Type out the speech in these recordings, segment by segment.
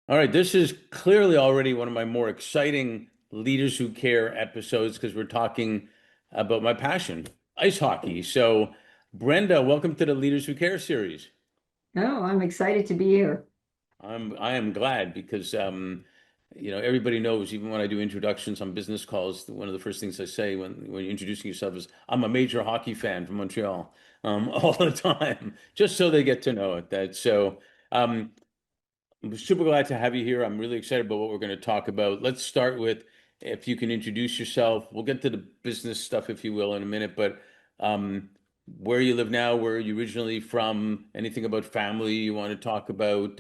All right, this is clearly already one of my more exciting Leaders Who Care episodes because we're talking about my passion, ice hockey. So, Brenda, welcome to the Leaders Who Care series. Oh, I'm excited to be here. I am glad because everybody knows even when I do introductions on business calls, one of the first things I say when you're introducing yourself is I'm a major hockey fan from Montreal, all the time, just so they get to know it. Um, I'm super glad to have you here. I'm really excited about what we're going to talk about. Let's start with if you can introduce yourself. We'll get to the business stuff, if you will, in a minute. But um, where you live now, where are you originally from? Anything about family you want to talk about?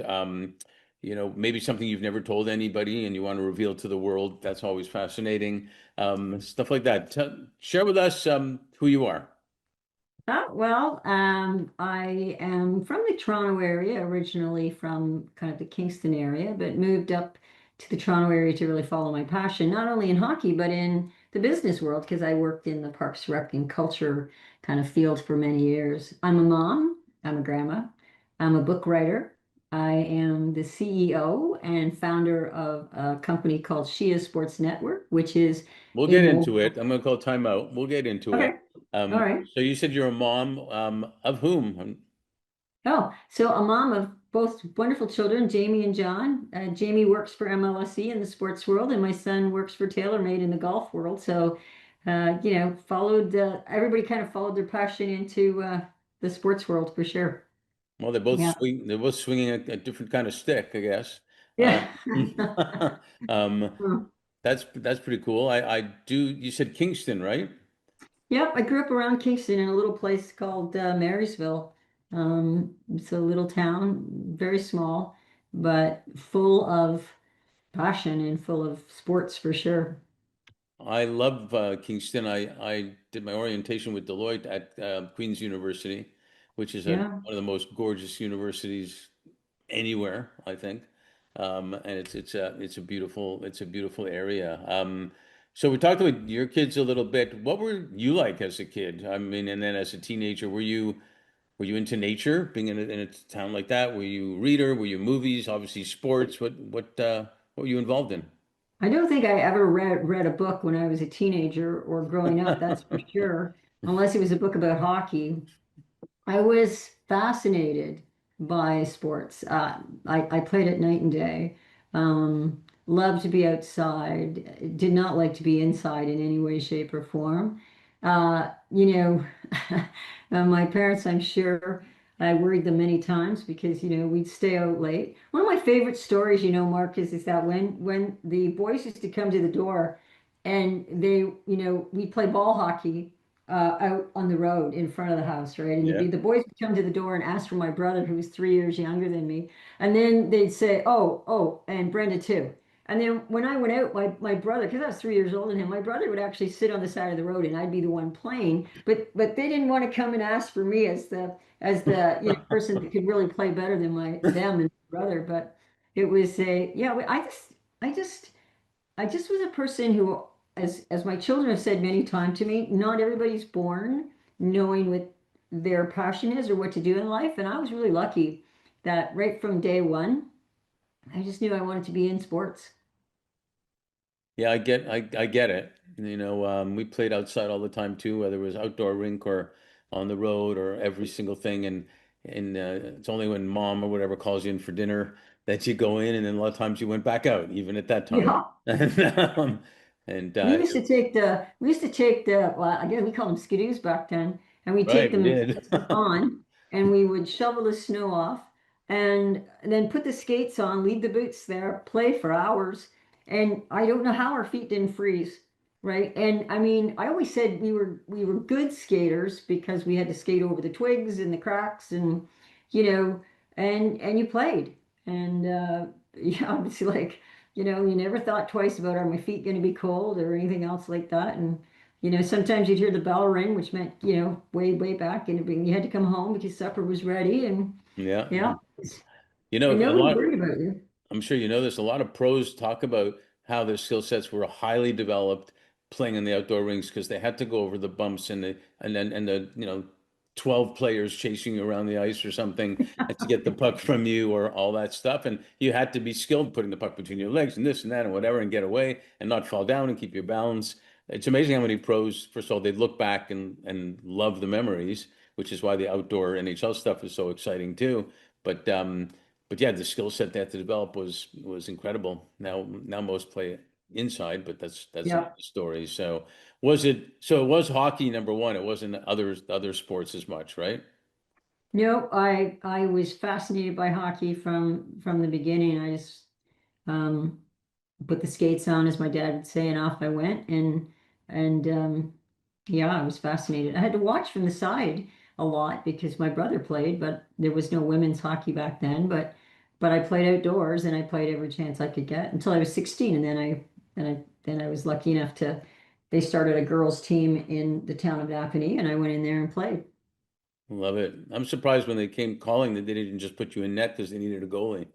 Maybe something you've never told anybody and you want to reveal to the world. That's always fascinating. Stuff like that. Share with us who you are. I am from the Toronto area, originally from kind of the Kingston area, but moved up to the Toronto area to really follow my passion, not only in hockey, but in the business world, because I worked in the Parks, Rec, and Culture kind of field for many years. I'm a mom, I'm a grandma, I'm a book writer. I am the CEO and founder of a company called SheIS Sports Network, which is We'll a get into it. mobile. I'm going to call timeout. We'll get into it. Okay. All right. So you said you're a mom of whom? Oh, so a mom of both wonderful children, Jamie and John. Jamie works for MLSE in the sports world, and my son works for TaylorMade in the golf world. So, followed everybody kind of followed their passion into the sports world for sure. Well, they're both Yeah. swing. They're both swinging a different kind of stick, I guess. Um, Yeah. um, Hmm. that's pretty cool. I do. You said Kingston, right? Yep, I grew up around Kingston in a little place called Marysville. It's a little town, very small, but full of passion and full of sports for sure. I love Kingston. I did my orientation with Deloitte at Queen's University, which is Yeah. one of the most gorgeous universities anywhere, I think. And it's a beautiful area. So we talked about your kids a little bit. What were you like as a kid? I mean, and then as a teenager, were you into nature, being in a town like that? Were you a reader? Were you movies? Obviously, sports. What were you involved in? I don't think I ever read a book when I was a teenager or growing up, that's for sure, unless it was a book about hockey. I was fascinated by sports. I played it night and day. Loved to be outside. Did not like to be inside in any way, shape, or form. Uh, you know, my parents, I'm sure, I worried them many times because we'd stay out late. One of my favorite stories, Mark, is that when the boys used to come to the door, and we'd play ball hockey out on the road in front of the house, right? And Yeah. the boys would come to the door and ask for my brother, who was 3 years younger than me. And then they'd say, "Oh, oh, and Brenda too." And then when I went out, my brother, because I was 3 years older than him, my brother would actually sit on the side of the road, and I'd be the one playing. But they didn't want to come and ask for me as the person that could really play better than them and my brother. But it was a yeah. I just I just was a person who, as my children have said many times to me, not everybody's born knowing what their passion is or what to do in life. And I was really lucky that right from day one, I just knew I wanted to be in sports. Yeah, I get it. We played outside all the time too, whether it was outdoor rink or on the road or every single thing. And it's only when mom or whatever calls you in for dinner that you go in, and then a lot of times you went back out, even at that time. Yeah. And and We used to take the, well, I guess we called them skidoos back then, and we'd take right, we them did. across the pond, and we would shovel the snow off, and then put the skates on, leave the boots there, play for hours, and I don't know how our feet didn't freeze, right? And I mean, I always said we were good skaters because we had to skate over the twigs and the cracks, and you know, and you played, and yeah, it's like. You never thought twice about are my feet going to be cold or anything else like that. And sometimes you'd hear the bell ring, which meant way way back, and you had to come home because supper was ready. And Yeah. yeah, and A nobody lot, worried about you. I'm sure you know this, a lot of pros talk about how their skill sets were highly developed playing in the outdoor rinks because they had to go over the bumps and the 12 players chasing you around the ice or something and to get the puck from you or all that stuff. And you had to be skilled putting the puck between your legs and this and that and whatever and get away and not fall down and keep your balance. It's amazing how many pros, first of all, they look back and love the memories, which is why the outdoor NHL stuff is so exciting too. But but yeah, the skill set they had to develop was incredible. Now most play inside, but that's another Yeah. story. So it was hockey number one. It wasn't other sports as much, right? No, I was fascinated by hockey from the beginning. I just um, put the skates on, as my dad would say, and off I went. And yeah, I was fascinated. I had to watch from the side a lot because my brother played, but there was no women's hockey back then. But I played outdoors and I played every chance I could get until I was 16, and then I was lucky enough to. They started a girls' team in the town of Napanee, and I went in there and played. Love it. I'm surprised when they came calling that they didn't just put you in net because they needed a goalie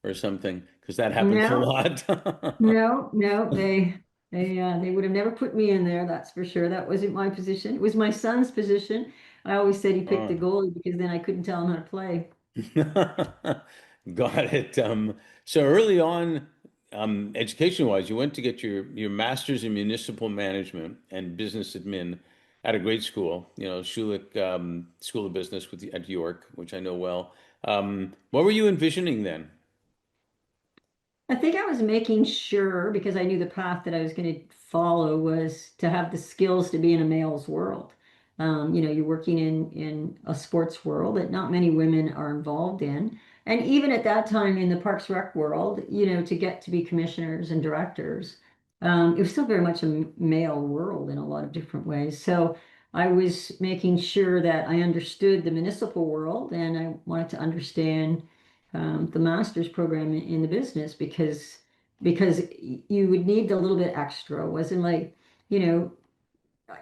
or something, because that happens a No, lot. no, they would have never put me in there, that's for sure. That wasn't my position. It was my son's position. I always said he picked the Oh. goalie because then I couldn't tell him how to play. Got it. So early on, education-wise, you went to get your master's in municipal management and business admin at a great school, Schulich School of Business at York, which I know well. What were you envisioning then? I think I was making sure because I knew the path that I was going to follow was to have the skills to be in a male's world. You're working in a sports world that not many women are involved in. And even at that time in the Parks Rec world, to get to be commissioners and directors, it was still very much a male world in a lot of different ways. So I was making sure that I understood the municipal world and I wanted to understand the master's program in the business because you would need a little bit extra. It wasn't like, you know,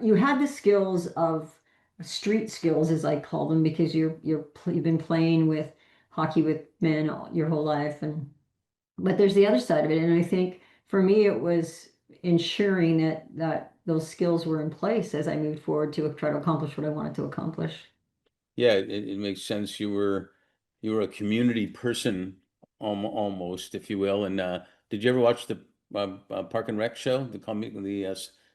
you had the skills of street skills, as I call them, because you've been playing with hockey with men your whole life, and but there's the other side of it, and I think for me it was ensuring that those skills were in place as I moved forward to try to accomplish what I wanted to accomplish. Yeah, it makes sense. You were a community person, almost, if you will. And did you ever watch the Park and Rec show?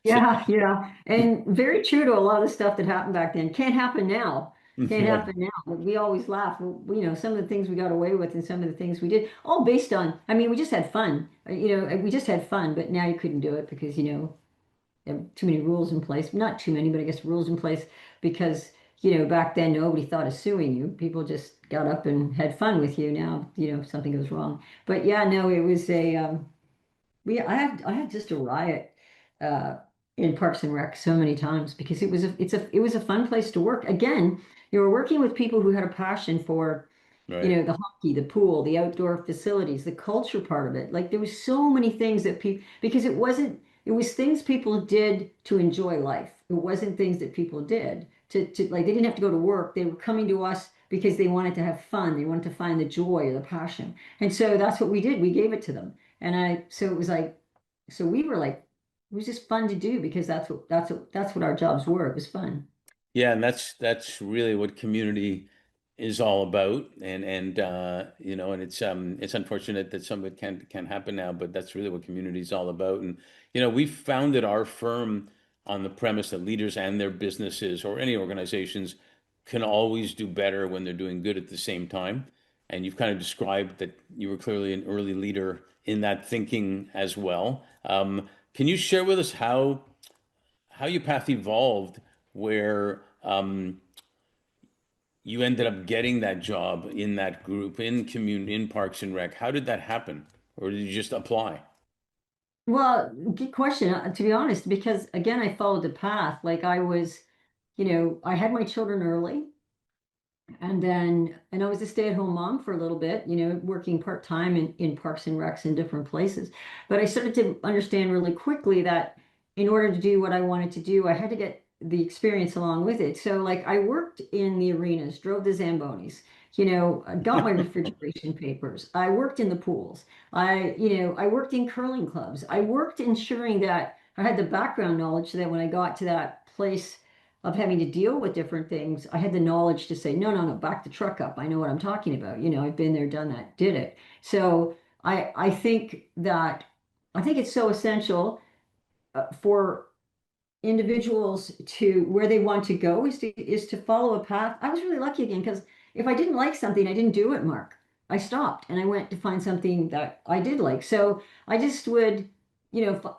Yeah, yeah. And very true to a lot of stuff that happened back then. Can't happen now. Can't Right. happen now. We always laugh. Some of the things we got away with and some of the things we did, all based on, I mean, we just had fun. We just had fun, but now you couldn't do it because, there were too many rules in place. Not too many, but I guess rules in place because, back then nobody thought of suing you. People just got up and had fun with you. Now, if something goes wrong. But yeah, no, it was I had just a riot uh, in Parks and Rec so many times because it was a fun place to work. Again, you were working with people who had a passion for, Right. the hockey, the pool, the outdoor facilities, the culture part of it. Like there was so many things that people because it was things people did to enjoy life. It wasn't things that people did to like they didn't have to go to work. They were coming to us because they wanted to have fun. They wanted to find the joy or the passion. And so that's what we did. We gave it to them. So it was like, so we were like, it was just fun to do because that's what our jobs were. It was fun. Yeah, and that's really what community is all about. And it's unfortunate that some of it can't happen now, but that's really what community is all about. And we founded our firm on the premise that leaders and their businesses or any organizations can always do better when they're doing good at the same time. And you've kind of described that you were clearly an early leader in that thinking as well. Can you share with us how your path evolved where you ended up getting that job in that group in Parks and Rec? How did that happen? Or did you just apply? Well, good question, to be honest, because again, I followed the path. Like I had my children early. And I was a stay-at-home mom for a little bit, working part-time in parks and recs in different places. But I started to understand really quickly that in order to do what I wanted to do, I had to get the experience along with it. So like I worked in the arenas, drove the Zambonis, got my refrigeration papers. I worked in the pools. I worked in curling clubs. I worked ensuring that I had the background knowledge so that when I got to that place of having to deal with different things, I had the knowledge to say, no, no, no, back the truck up. I know what I'm talking about. I've been there, done that, did it. So I think that I think it's so essential for individuals to where they want to go is to follow a path. I was really lucky again because if I didn't like something, I didn't do it, Mark. I stopped and I went to find something that I did like. So I just would,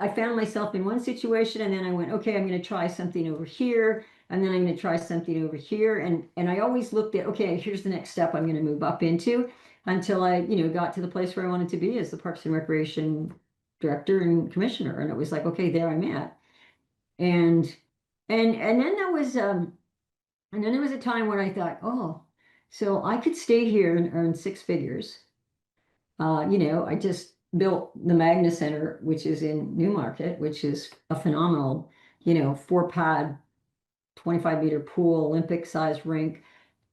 I found myself in one situation and then I went, okay, I'm going to try something over here. And then I'm going to try something over here. And I always looked at, okay, here's the next step I'm going to move up into until I, got to the place where I wanted to be as the Parks and Recreation director and commissioner. And it was like, okay, there I'm at. And and then there was a time when I thought, oh, so I could stay here and earn six figures. I just built the Magna Center, which is in Newmarket, which is a phenomenal, four pad, 25-meter pool, Olympic size rink,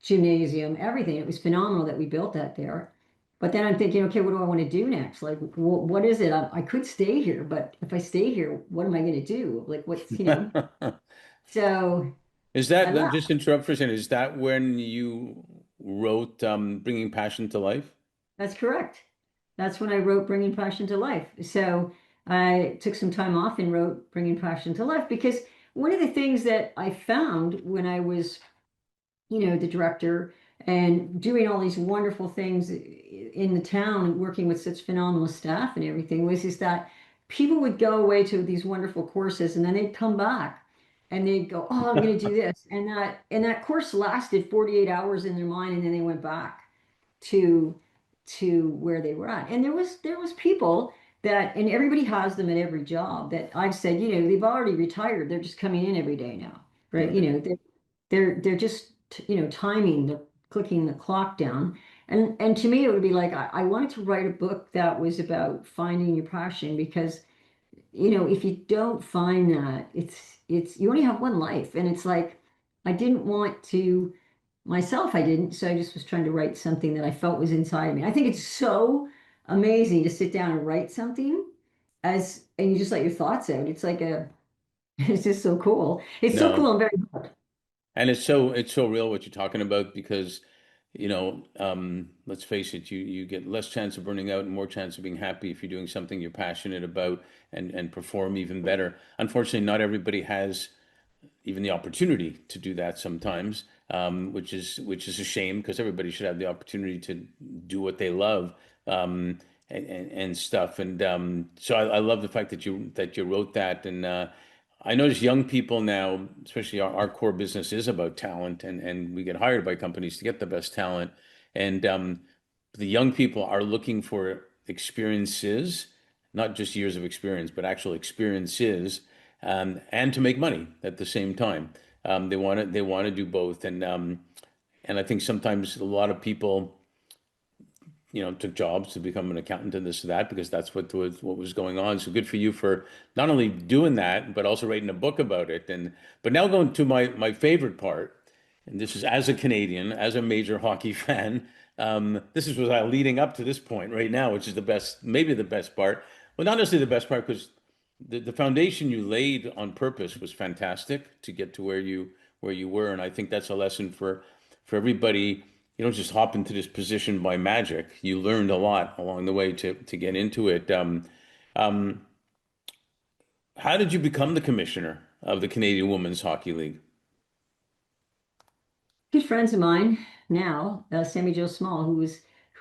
gymnasium, everything. It was phenomenal that we built that there. But then I'm thinking, okay, what do I want to do next? Like, what is it? I could stay here, but if I stay here, what am I going to do? Like, so Is I that, left. just interrupt for a second, is that when you wrote Bringing Passion to Life? That's correct. That's when I wrote Bringing Passion to Life. So I took some time off and wrote Bringing Passion to Life because one of the things that I found when I was the director and doing all these wonderful things in the town and working with such phenomenal staff and everything was is that people would go away to these wonderful courses and then they'd come back and they'd go, oh, I'm going to do this. And that course lasted 48 hours in their mind and then they went back to where they were at. And there was people that and everybody has them at every job that I've said, they've already retired. They're just coming in every day now, right? Right. They're just timing the clicking the clock down. And to me, it would be like I wanted to write a book that was about finding your passion because if you don't find that, it's you only have one life. And it's like I didn't want to myself, I didn't. So I just was trying to write something that I felt was inside of me. I think it's so amazing to sit down and write something and you just let your thoughts out. It's like it's just so cool. It's so No. cool and very hard. And it's so real what you're talking about because, let's face it, you get less chance of burning out and more chance of being happy if you're doing something you're passionate about and perform even better. Unfortunately, not everybody has even the opportunity to do that sometimes, which is a shame because everybody should have the opportunity to do what they love, and stuff. And so I love the fact that you wrote that. And I notice young people now, especially our core business is about talent, and we get hired by companies to get the best talent. And the young people are looking for experiences, not just years of experience, but actual experiences, and to make money at the same time. They want to do both, and I think sometimes a lot of people, took jobs to become an accountant and this and that because that's what was going on. So good for you for not only doing that, but also writing a book about it. And but now going to my favorite part, and this is as a Canadian, as a major hockey fan. This is what I leading up to this point right now, which is the best, maybe the best part. Well, not necessarily the best part because the foundation you laid on purpose was fantastic to get to where you were, and I think that's a lesson for everybody. You don't just hop into this position by magic. You learned a lot along the way to get into it. Um, how did you become the commissioner of the Canadian Women's Hockey League? Good friends of mine now, Sammy Joe Small, who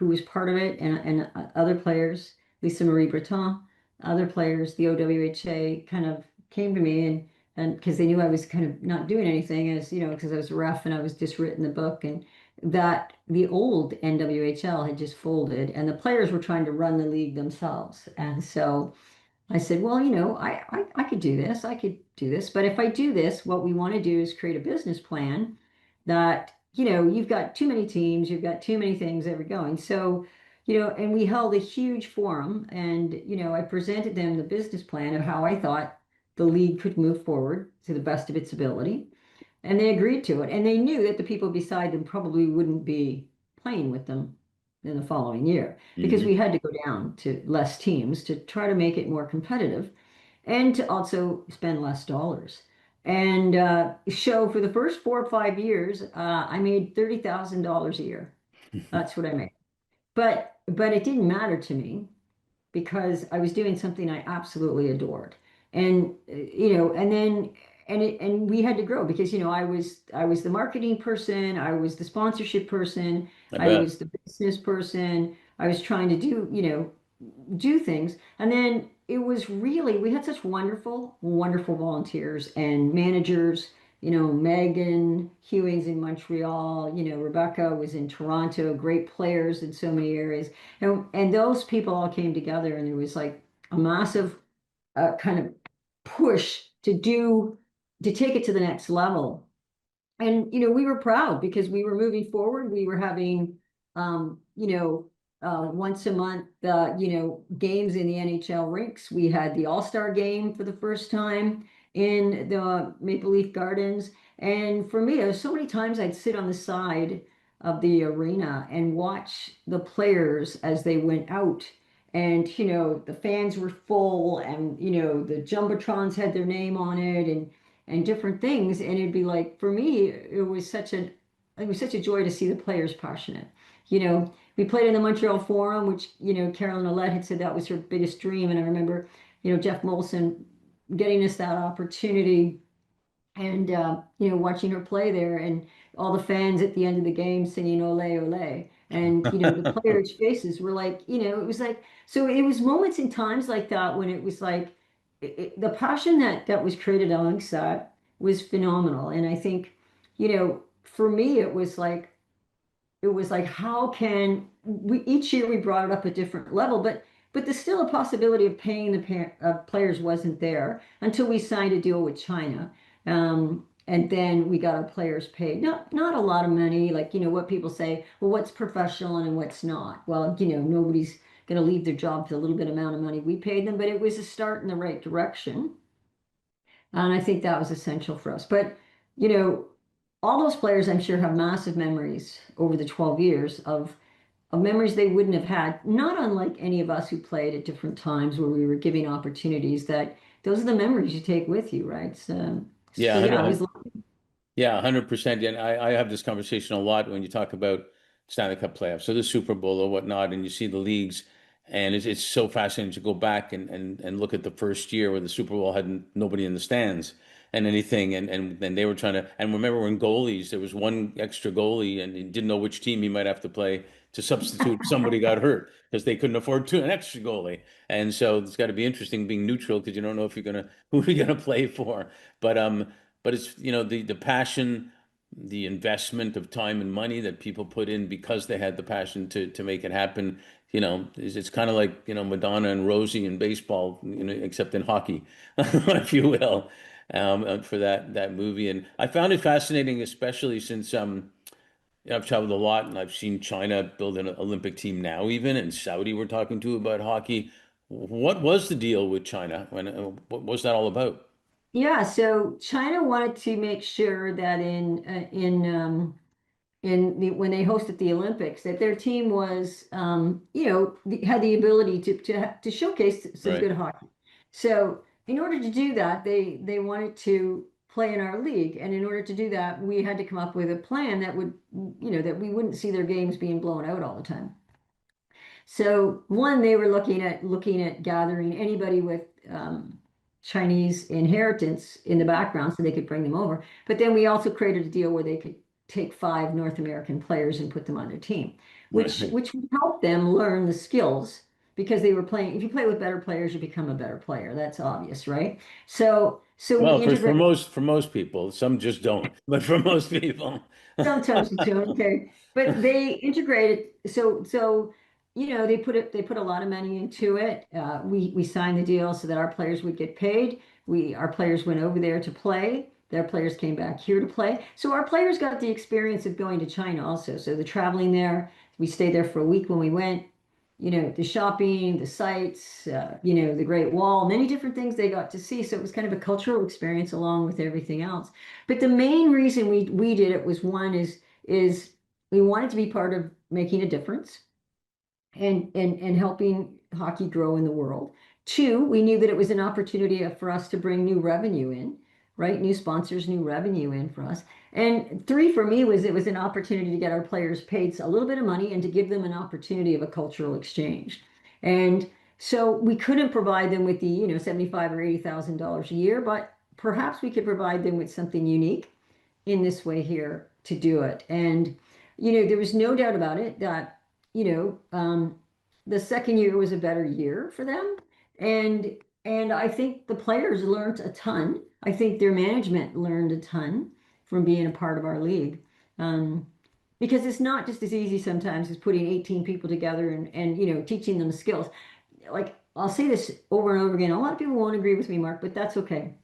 was part of it, and other players, Lisa Marie Breton, other players, the OWHA kind of came to me and because they knew I was kind of not doing anything as because I was a ref and I was just written the book and that the old NWHL had just folded and the players were trying to run the league themselves. And so I said, well, I could do this. I could do this. But if I do this, what we want to do is create a business plan that, you've got too many teams, you've got too many things ever going. So, and we held a huge forum and, I presented them the business plan of how I thought the league could move forward to the best of its ability. And they agreed to it. And they knew that the people beside them probably wouldn't be playing with them in the following year because Hmm. we had to go down to less teams to try to make it more competitive and to also spend less dollars. And so for the first 4 or 5 years, I made $30,000 a year. That's what I made. But it didn't matter to me because I was doing something I absolutely adored. And and then and we had to grow because I was the marketing person, I was the sponsorship person, I I bet. was the business person. I was trying to do things. And then it was really, we had such wonderful, wonderful volunteers and managers. Megan Hewings in Montreal, Rebecca was in Toronto, great players in so many areas. And those people all came together, and there was like a massive kind of push to take it to the next level. And we were proud because we were moving forward. We were having once a month games in the NHL rinks. We had the All-Star game for the first time in the Maple Leaf Gardens. And for me, there's so many times I'd sit on the side of the arena and watch the players as they went out. And the fans were full, and the jumbotrons had their name on it, and different things. And it'd be like, for me, it was such a joy to see the players passionate. We played in the Montreal Forum, which, Carolyn Ouellette had said that was her biggest dream. And I remember, Jeff Molson getting us that opportunity, and watching her play there, and all the fans at the end of the game singing "Ole Ole," and the players' faces were like, it was like, so it was moments and times like that when it was like, the passion that was created amongst that was phenomenal. And I think, for me, it was like, how can we, each year we brought it up a different level, but there's still a possibility of paying the players wasn't there until we signed a deal with China. And then we got our players paid. Not a lot of money, like, what people say, well, what's professional and what's not? Well, nobody's going to leave their job for a little bit amount of money we paid them, but it was a start in the right direction. And I think that was essential for us. But, you know, all those players, I'm sure, have massive memories over the 12 years of memories they wouldn't have had, not unlike any of us who played at different times where we were giving opportunities, that those are the memories you take with you, right? Yeah, So yeah, it 100, was. yeah, 100%. And I have this conversation a lot when you talk about Stanley Cup playoffs, so the Super Bowl or whatnot, and you see the leagues, and it's so fascinating to go back and look at the first year where the Super Bowl had nobody in the stands and anything, and they were trying to. And remember when goalies, there was one extra goalie, and you didn't know which team he might have to play to substitute if somebody got hurt because they couldn't afford an extra goalie. And so it's got to be interesting being neutral because you don't know if you're gonna who you're gonna play for. But it's the passion, the investment of time and money that people put in because they had the passion to make it happen. It's kind of like Madonna and Rosie in baseball, except in hockey, if you will, for that movie. And I found it fascinating, especially since I've traveled a lot and I've seen China build an Olympic team now, even, and Saudi we're talking to about hockey. What was the deal with China? What was that all about? Yeah, so China wanted to make sure that when they hosted the Olympics, that their team was, had the ability to showcase some Right. good hockey. So in order to do that, they wanted to play in our league, and in order to do that, we had to come up with a plan that we wouldn't see their games being blown out all the time. So one, they were looking at gathering anybody with Chinese inheritance in the background so they could bring them over. But then we also created a deal where they could take 5 North American players and put them on their team, which Right. which would help them learn the skills because they were playing. If you play with better players, you become a better player. That's obvious, right? So we Well, for integrated. most people, some just don't, but for most people, Sometimes you don't, okay. But they integrated, so they put a lot of money into it. We signed the deal so that our players would get paid. Our players went over there to play. Their players came back here to play. So our players got the experience of going to China also. So the traveling there, we stayed there for a week when we went. The shopping, the sights, the Great Wall, many different things they got to see. So it was kind of a cultural experience along with everything else. But the main reason we did it was, one is we wanted to be part of making a difference and helping hockey grow in the world. Two, we knew that it was an opportunity for us to bring new revenue in. right? New sponsors, new revenue in for us. And three for me was it was an opportunity to get our players paid a little bit of money and to give them an opportunity of a cultural exchange. And so we couldn't provide them with the, 75 or $80,000 a year, but perhaps we could provide them with something unique in this way here to do it. And, there was no doubt about it that, the second year was a better year for them. And I think the players learned a ton. I think their management learned a ton from being a part of our league. Um, because it's not just as easy sometimes as putting 18 people together and teaching them skills. Like I'll say this over and over again. A lot of people won't agree with me, Mark, but that's okay.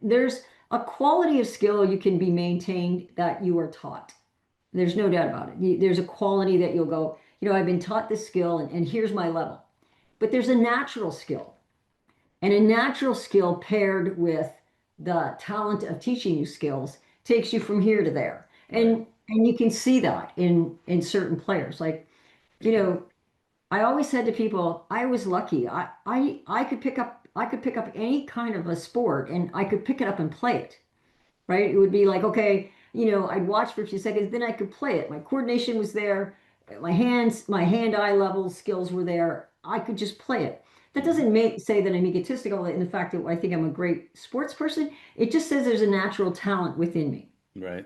There's a quality of skill you can be maintained that you are taught. There's no doubt about it. There's a quality that you'll go, I've been taught this skill and here's my level. But there's a natural skill, and a natural skill paired with the talent of teaching you skills takes you from here to there. Right. And you can see that in certain players. Like, you know, I always said to people, I was lucky. I could pick up any kind of a sport and I could pick it up and play it, right? It would be like, okay, I'd watch for a few seconds, then I could play it. My coordination was there, my hand-eye level skills were there. I could just play it. That Hmm. doesn't say that I'm egotistical in the fact that I think I'm a great sports person. It just says there's a natural talent within me. Right.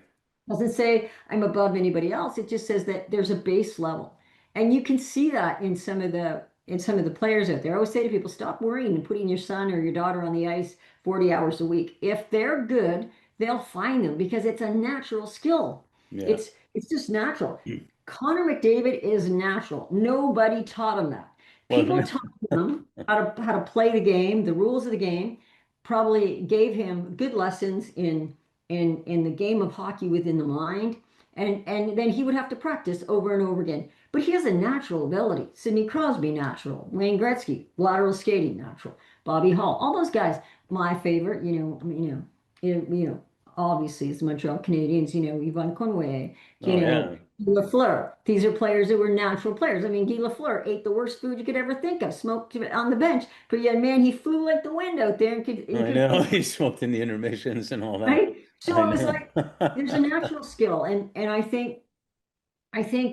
Doesn't say I'm above anybody else. It just says that there's a base level. And you can see that in some of the players out there. I always say to people, stop worrying and putting your son or your daughter on the ice 40 hours a week. If they're good, they'll find them because it's a natural skill. Yeah. It's just natural. Connor McDavid is natural. Nobody taught him that. People Well, taught him how to play the game, the rules of the game, probably gave him good lessons in the game of hockey within the mind. And then he would have to practice over and over again. But he has a natural ability. Sidney Crosby, natural. Wayne Gretzky, lateral skating, natural. Bobby Hall, all those guys. My favorite, I mean, obviously it's the Montreal Canadiens, Yvonne Conway, oh yeah. Guy Lafleur. These are players that were natural players. I mean, Guy Lafleur ate the worst food you could ever think of, smoked on the bench. But yet, man, he flew like the wind out there and could, and I could, know. and He smoked in the intermissions and all that. right? So I I was know. like, there's a natural skill, and I think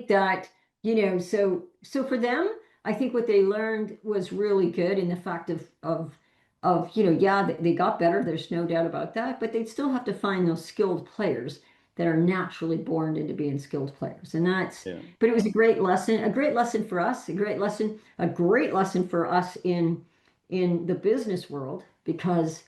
that, so for them, I think what they learned was really good in the fact of yeah, they got better. There's no doubt about that, but they'd still have to find those skilled players that are naturally born into being skilled players. Yeah. But it was a great lesson for us, a great lesson for us in the business world because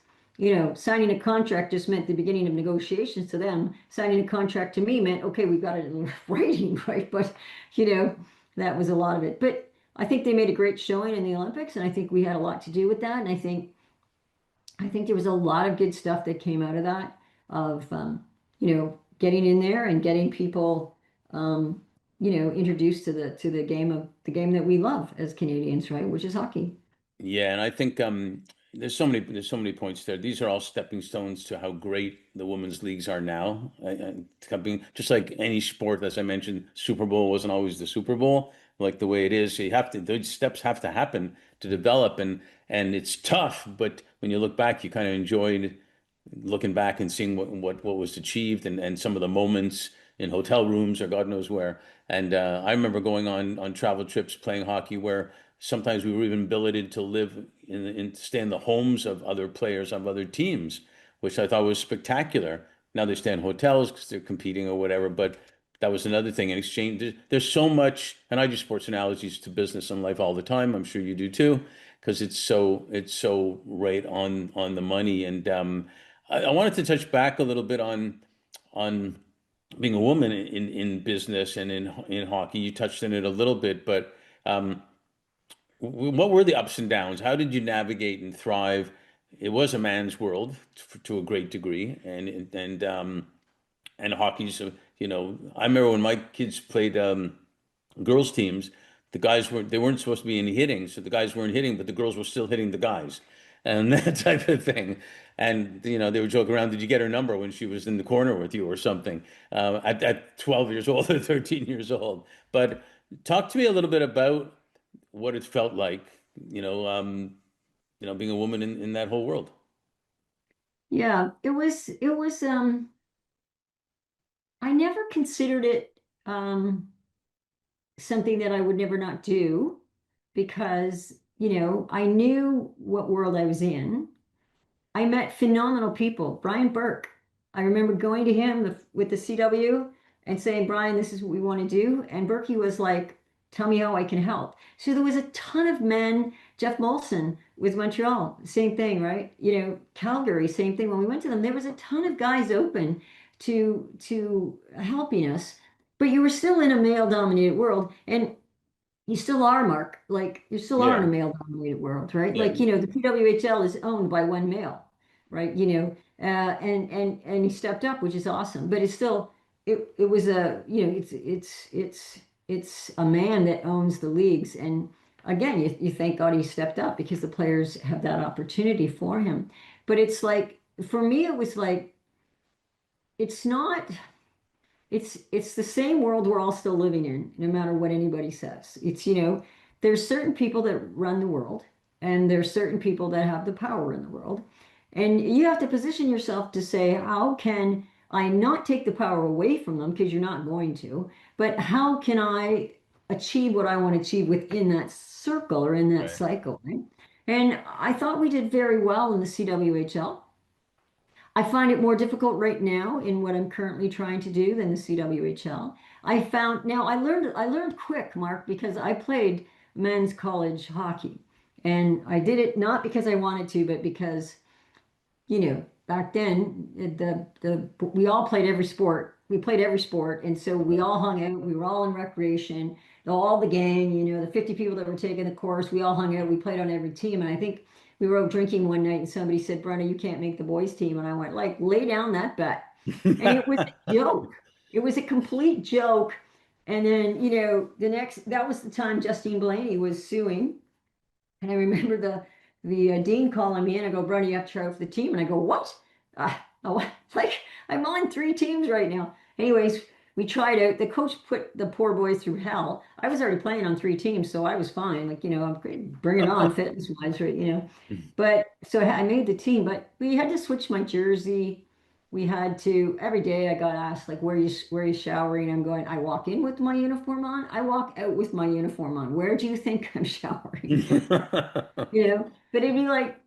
signing a contract just meant the beginning of negotiations to them. Signing a contract to me meant, okay, we've got it in writing, right? But, you know, that was a lot of it. But I think they made a great showing in the Olympics, and I think we had a lot to do with that. And I think there was a lot of good stuff that came out of that, of getting in there and getting people, introduced to the game that we love as Canadians, right? Which is hockey. Yeah, and I think there's so many points there. These are all stepping stones to how great the women's leagues are now. Being just like any sport, as I mentioned, Super Bowl wasn't always the Super Bowl, like the way it is. You have to those steps have to happen to develop, and it's tough. But when you look back, you kind of enjoyed looking back and seeing what was achieved and some of the moments in hotel rooms or God knows where. And I remember going on travel trips playing hockey where sometimes we were even billeted to live stay in the homes of other players of other teams, which I thought was spectacular. Now they stay in hotels because they're competing or whatever, but that was another thing in exchange. There's so much, and I do sports analogies to business and life all the time. I'm sure you do too, because it's so right on the money. And I wanted to touch back a little bit on being a woman in business and in hockey. You touched on it a little bit, but um, what were the ups and downs? How did you navigate and thrive? It was a man's world to a great degree, and hockey's. I remember when my kids played girls teams, they weren't supposed to be any hitting, so the guys weren't hitting, but the girls were still hitting the guys, and that type of thing. And they would joke around, "Did you get her number when she was in the corner with you or something?" At 12 years old or 13 years old. But talk to me a little bit about what it felt like, you know, um, being a woman in that whole world. Yeah, I never considered it something that I would never not do because, I knew what world I was in. I met phenomenal people. Brian Burke. I remember going to him with the CW and saying, Brian, this is what we want to do. And Berkey was like, tell me how I can help. So there was a ton of men. Jeff Molson with Montreal, same thing, right? Calgary, same thing. When we went to them, there was a ton of guys open to helping us, but you were still in a male-dominated world. And you still are, Mark. Like you still are in a Yeah, male-dominated world, right? yeah, Like, the CWHL is owned by one male, right? And he stepped up, which is awesome. But it's still it was it's a man that owns the leagues. And again, you thank God he stepped up because the players have that opportunity for him. But it's like for me, it was like it's not. It's the same world we're all still living in, no matter what anybody says. There's certain people that run the world, and there's certain people that have the power in the world. And you have to position yourself to say, how can I not take the power away from them? Because you're not going to, but how can I achieve what I want to achieve within that circle or in that right. cycle, right? And I thought we did very well in the CWHL. I find it more difficult right now in what I'm currently trying to do than the CWHL. I found now I learned quick, Mark, because I played men's college hockey. And I did it not because I wanted to, but because back then the we all played every sport. We played every sport, and so we all hung out. We were all in recreation. All the gang, the 50 people that were taking the course, we all hung out. We played on every team, and I think we were out drinking one night, and somebody said, "Brenda, you can't make the boys team," and I went like, "Lay down that bet," and it was a joke. It was a complete joke. And then the next that was the time Justine Blaney was suing. And I remember the dean calling me in. I go, Brenda, you have to try out for the team. And I go, what? Oh, like I'm on three teams right now. Anyways, we tried out. The coach put the poor boys through hell. I was already playing on three teams, so I was fine. Like, I'm great, bring it on fitness wise, right? But so I made the team, but we had to switch my jersey. We had to every day I got asked like where you showering. I'm going, I walk in with my uniform on, I walk out with my uniform on. Where do you think I'm showering? But it'd be like,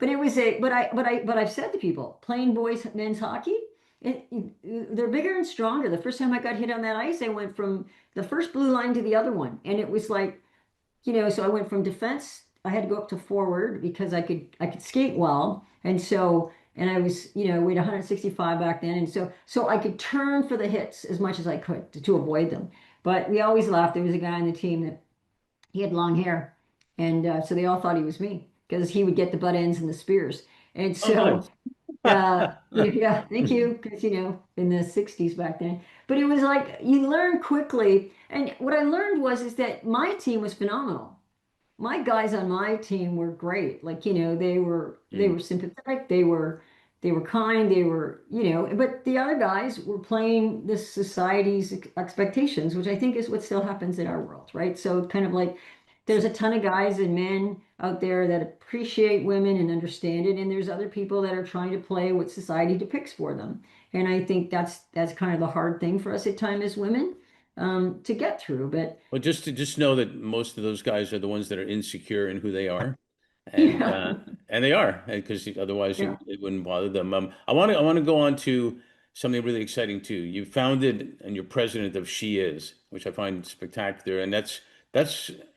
but it was a, but I've said to people, playing boys men's hockey, they're bigger and stronger. The first time I got hit on that ice, I went from the first blue line to the other one, and it was like, so I went from defense. I had to go up to forward because I could skate well, and I was, weighed 165 back then, and so I could turn for the hits as much as I could to avoid them. But we always laughed. There was a guy on the team that he had long hair, and so they all thought he was me because he would get the butt ends and the spears. And Oh, so, nice. yeah, thank you, because in the '60s back then. But it was like you learn quickly, and what I learned was is that my team was phenomenal. My guys on my team were great. Like, they were Mm. sympathetic, they were kind, but the other guys were playing this society's expectations, which I think is what still happens in our world, right? So kind of like there's a ton of guys and men out there that appreciate women and understand it, and there's other people that are trying to play what society depicts for them. And I think that's kind of the hard thing for us at times as women to get through. But Well, just know that most of those guys are the ones that are insecure in who they are, and yeah, uh, and they are, because otherwise yeah. it wouldn't bother them. I want to go on to something really exciting too. You founded and you're president of SheIS, which I find spectacular, and that's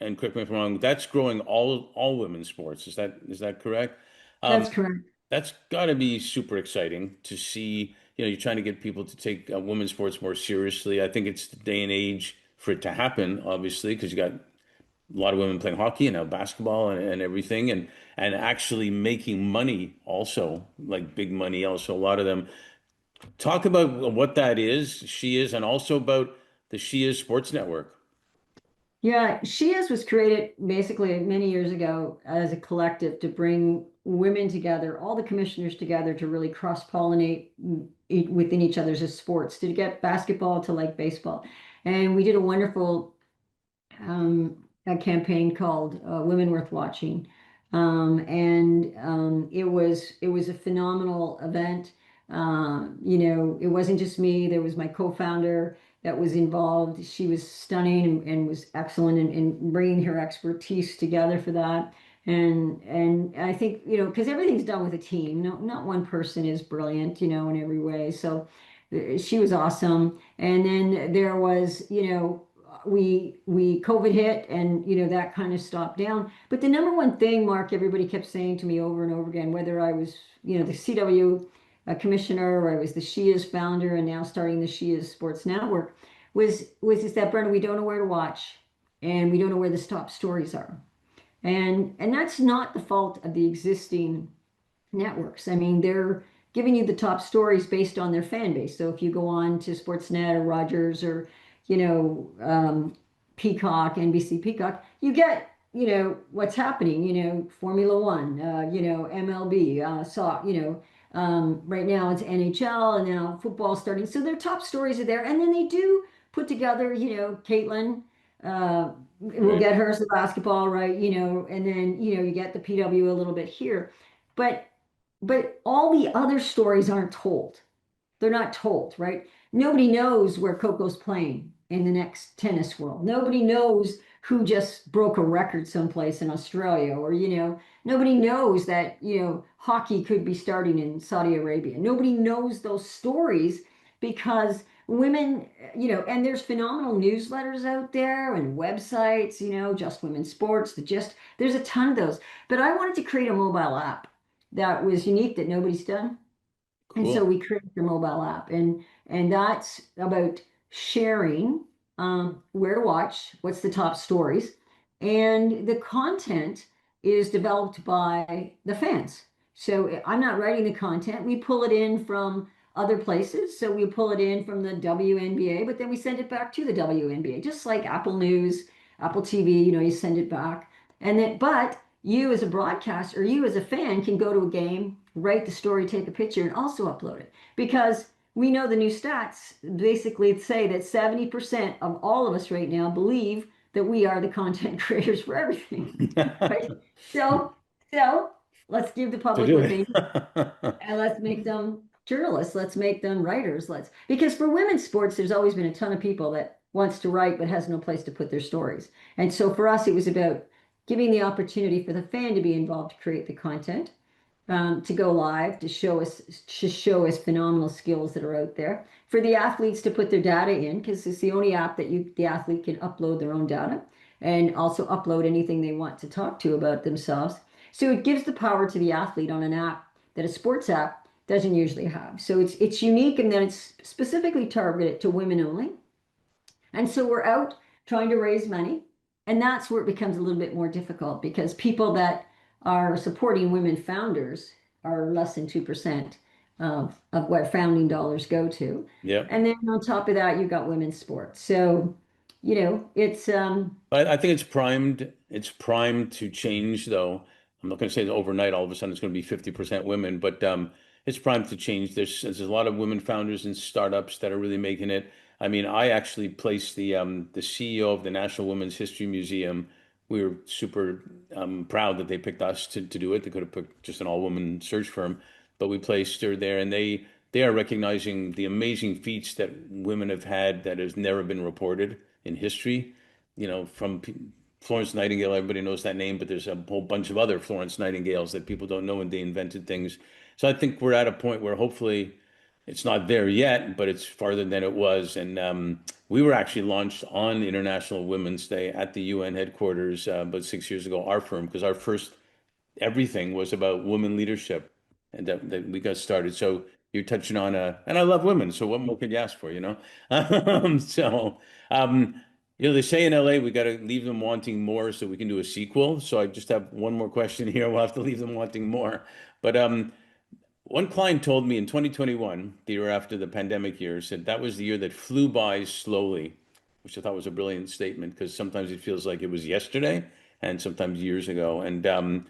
and correct me if I'm wrong. That's growing all women's sports. Is that correct? Um, That's correct. that's got to be super exciting to see. You're trying to get people to take women's sports more seriously. I think it's the day and age for it to happen, obviously, because you got a lot of women playing hockey and now basketball and everything, and actually making money also, like big money also. A lot of them talk about what that is, she is, and also about the She Is Sports Network. Yeah, SheIS was created basically many years ago as a collective to bring women together, all the commissioners together to really cross-pollinate within each other's sports, to get basketball to like baseball. And we did a wonderful a campaign called Women Worth Watching. It was a phenomenal event. It wasn't just me. There was my co-founder that was involved. She was stunning and was excellent in bringing her expertise together for that. And I think, because everything's done with a team. No, not one person is brilliant, in every way. So she was awesome. And then there was, we COVID hit, and that kind of stopped down. But the number one thing, Mark, everybody kept saying to me over and over again, whether I was, the CW commissioner, or I was the SheIS founder and now starting the SheIS Sports Network, was is that, Brenda, we don't know where to watch, and we don't know where the top stories are. And that's not the fault of the existing networks. I mean, they're giving you the top stories based on their fan base. So if you go on to Sportsnet or Rogers or, you know, Peacock, NBC Peacock, you get, what's happening, Formula One, MLB, right now it's NHL, and now football starting. So their top stories are there. And then they do put together, Caitlin, we'll Right. get her as the basketball, right? And then, you get the PW a little bit here. But all the other stories aren't told. They're not told, right? Nobody knows where Coco's playing in the next tennis world. Nobody knows who just broke a record someplace in Australia, or, nobody knows that, hockey could be starting in Saudi Arabia. Nobody knows those stories because women, and there's phenomenal newsletters out there and websites, Just Women's Sports, there's a ton of those. But I wanted to create a mobile app that was unique that nobody's done. And so Cool. we created the mobile app, and that's about sharing where to watch, what's the top stories, and the content is developed by the fans. So I'm not writing the content. We pull it in from other places. So we pull it in from the WNBA, but then we send it back to the WNBA, just like Apple News, Apple TV, you send it back. But you as a broadcaster, or you as a fan, can go to a game, write the story, take a picture, and also upload it. Because we know the new stats basically say that 70% of all of us right now believe that we are the content creators for everything, right? So, so let's give the To public do what they need, it. and let's make them journalists. Let's make them writers. Because for women's sports, there's always been a ton of people that wants to write but has no place to put their stories. And so for us, it was about giving the opportunity for the fan to be involved to create the content, to go live, to show us phenomenal skills that are out there. For the athletes to put their data in, because it's the only app that the athlete can upload their own data and also upload anything they want to talk to about themselves. So it gives the power to the athlete on an app that a sports app doesn't usually have. So it's unique, and then it's specifically targeted to women only. And so we're out trying to raise money. And that's where it becomes a little bit more difficult, because people that are supporting women founders are less than 2% of what founding dollars go to. Yeah. And then on top of that, you've got women's sports. So, it's But I think it's primed to change though. I'm not going to say that overnight all of a sudden it's going to be 50% women, but it's primed to change. There's a lot of women founders and startups that are really making it. I mean, I actually placed the CEO of the National Women's History Museum. We were super proud that they picked us to do it. They could have picked just an all-woman search firm, but we placed her there, and they are recognizing the amazing feats that women have had that has never been reported in history, from Florence Nightingale. Everybody knows that name, but there's a whole bunch of other Florence Nightingales that people don't know, and they invented things. So I think we're at a point where hopefully it's not there yet, but it's farther than it was. And we were actually launched on International Women's Day at the UN headquarters about 6 years ago, our firm, because our first everything was about women leadership, and that we got started. So you're touching on and I love women, so what more could you ask for? So, um, they say in LA we got to leave them wanting more so we can do a sequel. So I just have one more question here. We'll have to leave them wanting more. But one client told me in 2021, the year after the pandemic year, said that was the year that flew by slowly, which I thought was a brilliant statement, because sometimes it feels like it was yesterday and sometimes years ago. And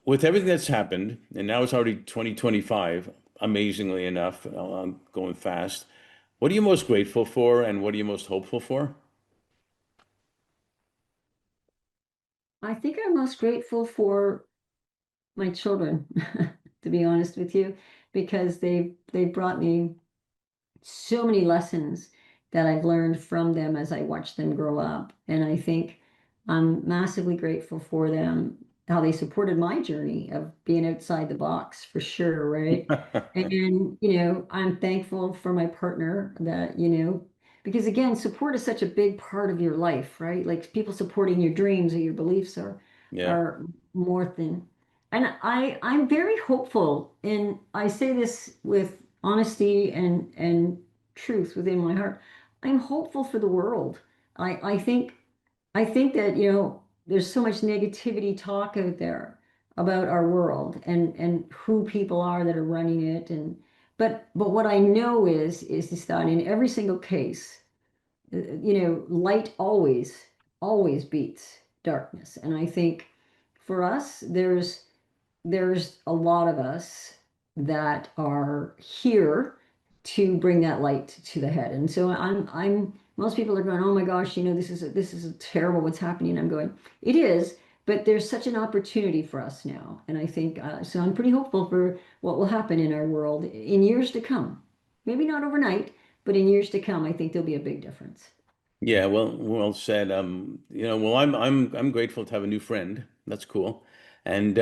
with everything that's happened, and now it's already 2025, amazingly enough, going fast. What are you most grateful for, and what are you most hopeful for? I think I'm most grateful for my children, to be honest with you, because they brought me so many lessons that I've learned from them as I watch them grow up. And I think I'm massively grateful for them, how they supported my journey of being outside the box for sure, right? And, I'm thankful for my partner that, because again, support is such a big part of your life, right? Like people supporting your dreams or your beliefs Yeah. are more than, and I'm very hopeful, and I say this with honesty and truth within my heart. I'm hopeful for the world. I think that there's so much negativity talk out there about our world and who people are that are running it, and but what I know is that in every single case, light always beats darkness. And I think for us, there's a lot of us that are here to bring that light to the head. And so I'm most people are going, oh my gosh, this is terrible what's happening. I'm going, it is, but there's such an opportunity for us now. And I think so I'm pretty hopeful for what will happen in our world in years to come. Maybe not overnight, but in years to come, I think there'll be a big difference. Yeah, well said. Well, I'm grateful to have a new friend. That's cool. And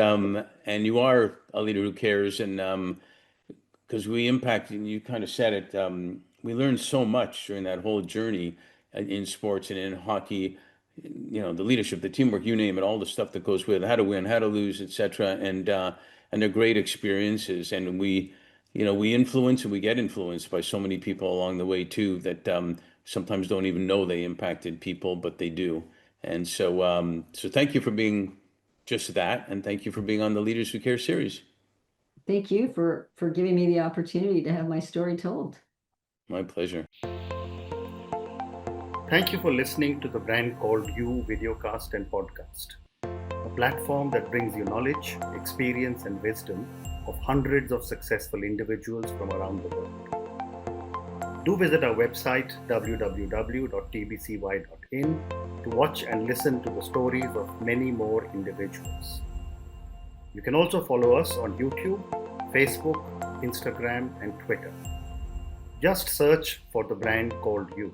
you are a leader who cares, and because we impact, and you kind of said it, we learned so much during that whole journey in sports and in hockey, the leadership, the teamwork, you name it, all the stuff that goes with it, how to win, how to lose, etc. And they're great experiences, and we influence and we get influenced by so many people along the way too that sometimes don't even know they impacted people, but they do. And so thank you for being just that, and thank you for being on the Leaders Who Care series. Thank you for giving me the opportunity to have my story told. My pleasure. Thank you for listening to the Brand Called You videocast and podcast, a platform that brings you knowledge, experience, and wisdom of hundreds of successful individuals from around the world. Do visit our website www.tbcy.in to watch and listen to the stories of many more individuals. You can also follow us on YouTube, Facebook, Instagram, and Twitter. Just search for the Brand Called You.